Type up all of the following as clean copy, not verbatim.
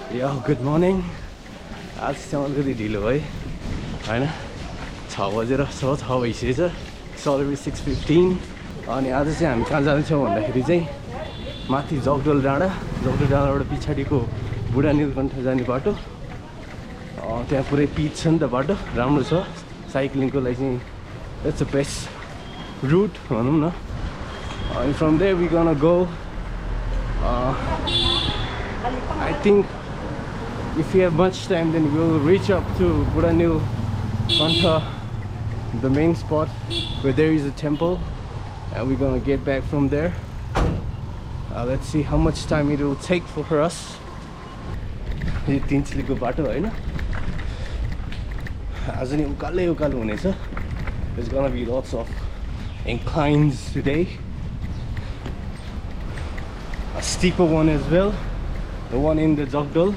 Yo, good morning. आज चाहिँ अलिकति ढिलो है होइन 6 बजेर 6:06 भइसकेछ सरी 6:15 अनि आज चाहिँ हामी कहाँ जान्छौँ भन्दाखेरि चाहिँ माथि जगडोल डाँडाबाट पछाडिको बुढानीलकण्ठ जाने बाटो त्यहाँ पुरै पिच छ नि त बाटो राम्रो छ साइक्लिङको लागि चाहिँ इट्स अ बेस्ट रूट भनौँ न अनि from there we gonna go I think if we have much time then we'll reach up to Budhanilkantha, the main spot where there is a temple, and we're gonna get back from there. Let's see how much time it will take for us. This is the bato, right? There's gonna be lots of inclines today. A steeper one as well. The one in the Jogdal.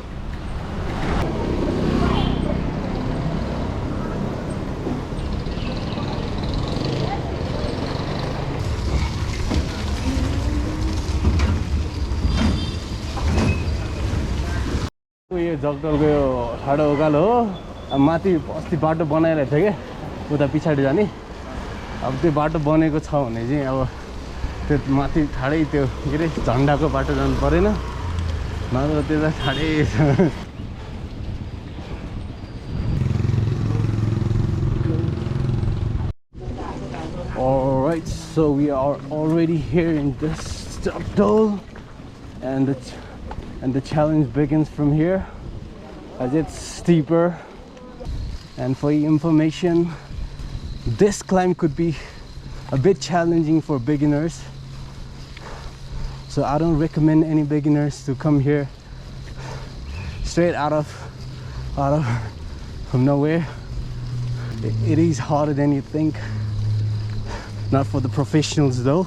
यो जगडलको यो ठाडो उकालो हो अब माथि अस्ति बाटो बनाइरहेको थियो क्या उता पछाडि जाने अब त्यो बाटो बनेको छ भने चाहिँ अब त्यो माथि ठाडै त्यो के अरे झन्डाको बाटो जानु परेन नत्र त्यो ठाडै Alright, so we are already here in this Jogdal and the challenge begins from here as it's steeper. And for your information, this climb could be a bit challenging for beginners, so I don't recommend any beginners to come here straight out of from nowhere. It is harder than you think. Not for the professionals though,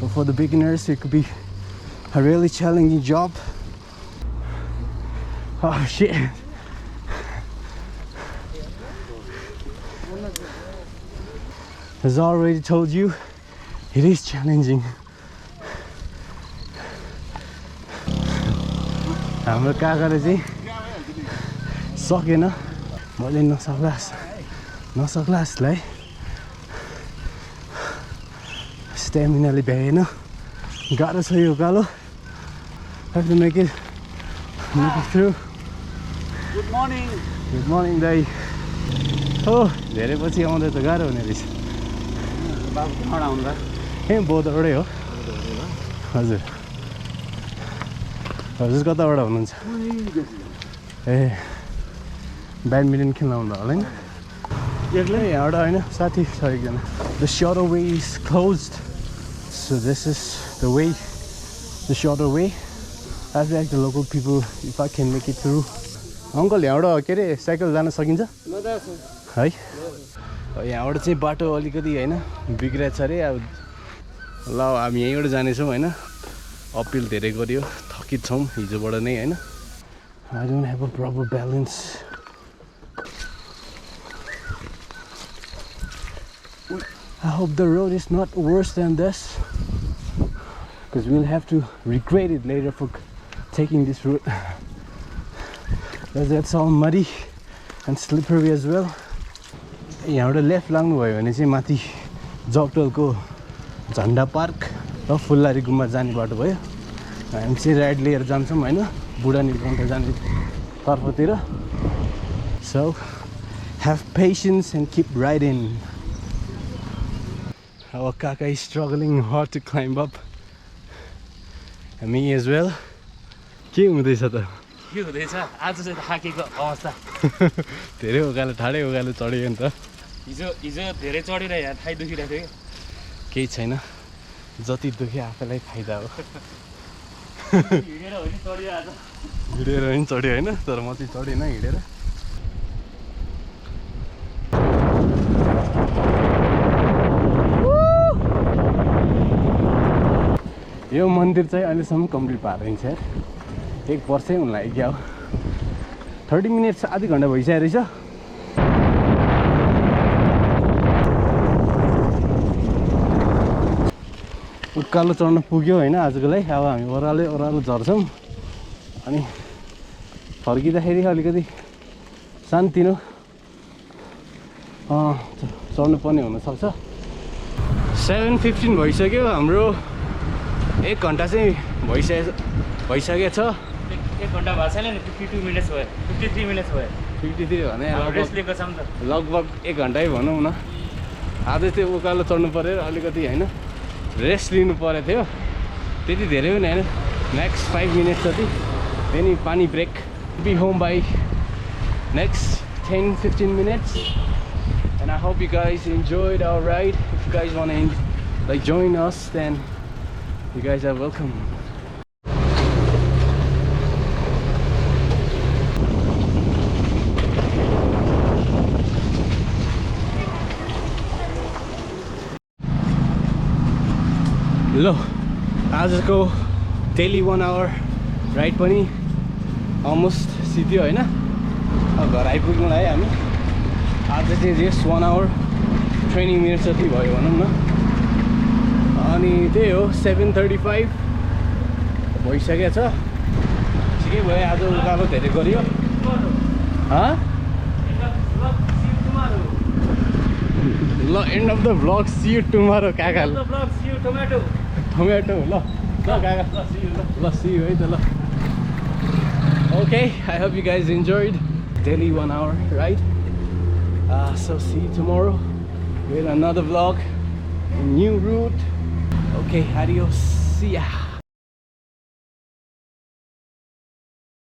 but for the beginners it could be a really challenging job. Oh shit. As I already told you, it is challenging. हाम्रो काकाले चाहिँ सकेन मैले नसक्लासलाई स्ट्यामिनाले भ्याएन गाह्रो छ यो उकालो have to make it through. Good morning. Good morning दाइ हो धेरै पछि आउँदा त गाह्रो हुने रहेछ बाबु कहाँबाट आउँदा ए बोधबाटै हो हजुर हजुर कताबाट हुनुहुन्छ ए ब्याडमिन्टन खेल्न आउँदा होला हैन एक्लै यहाँबाट हैन साथी छ एकजना. The shorter way is closed, so this is the way, the shorter way. I've asked the local people if I can make it through. Uncle, यहाँबाट के अरे साइकल जान सकिन्छ है यहाँबाट चाहिँ बाटो अलिकति हैन बिग्रेछ अरे अब ल हामी यहीँबाट जानेछौँ हैन अपिल धेरै गरियो थकित छौँ हिजोबाट नै हैन. I don't have a proper balance. I hope the road is not worse than this, because we'll have to regret it later for taking this route, because that's all muddy and slippery as well. यहाँबाट left लाग्नु भयो भने चाहिँ माथि जगडलको झन्डा park र फुलबारी गुम्बा जाने बाटो भयो. हामी चाहिँ राइड लिएर जान्छौँ हैन बुढानीलकण्ठ जाने तर्फतिर. So have patience and keep riding. Our kaka is struggling hard to climb up, and me as well. के हुँदैछ त के हुँदैछ आज चाहिँ थाकेको अवस्था धेरै उकालो ठाडै उकालो चढ्यो नि त हिजो धेरै चढेर यहाँ थाइ दुखिरहेको थियो केही छैन जति दुखे आफैलाई फाइदा हो हिँडेर हो नि चढ्यो आज हिँडेर पनि चढ्यो हैन तर म चाहिँ चढेन हिँडेर. यो मन्दिर चाहिँ अहिलेसम्म कम्प्लिट पारेन छ यार. 1 वर्षै हुन लाग्यो 30 मिनट आधी घन्टा भइसक्यो रहेछ. उकालो चढ्न पुग्यो हैन आजको लागि. अब हामी ओह्रालो झर्छौँ अनि फर्किँदाखेरि अलिकति शान्तिनो चढ्नु पर्ने हुनसक्छ 7:15 भइसक्यो हाम्रो 1 घन्टा चाहिँ भइसकेको छ 1 घन्टा भएको छैन नि 52 मिनट्स भयो 53 मिनट्स भयो 53 भने रेस्ट लिएको छौँ त लगभग 1 घन्टै भनौँ न आज त्यो उकालो चढ्नु पऱ्यो अलिकति होइन रेस्ट लिनु परेको थियो त्यति धेरै पनि होइन नेक्स्ट 5 मिनट्स जति फेरि पानी break be home by next 10-15 minutes and I hope you guys enjoyed our ride. If you guys want to like join us, then you guys are welcome. Hello, आजको daily 1 hour ride पनि almost सिद्धियो हैन घर आइपुग्नु लाग्यो हामी आज चाहिँ just 1 hour training minute जति भयो भनौँ न अनि त्यही हो 7:35 भइसकेको छ ठिकै भयो आज उकालो धेरै गरियो ल end of the vlog see you tomorrow काका टोमेटो ल काका ल सी यु है त ल Okay, I hope you guys enjoyed daily 1 hour ride. So see you tomorrow with another vlog, a new route. Okay, adios, see ya.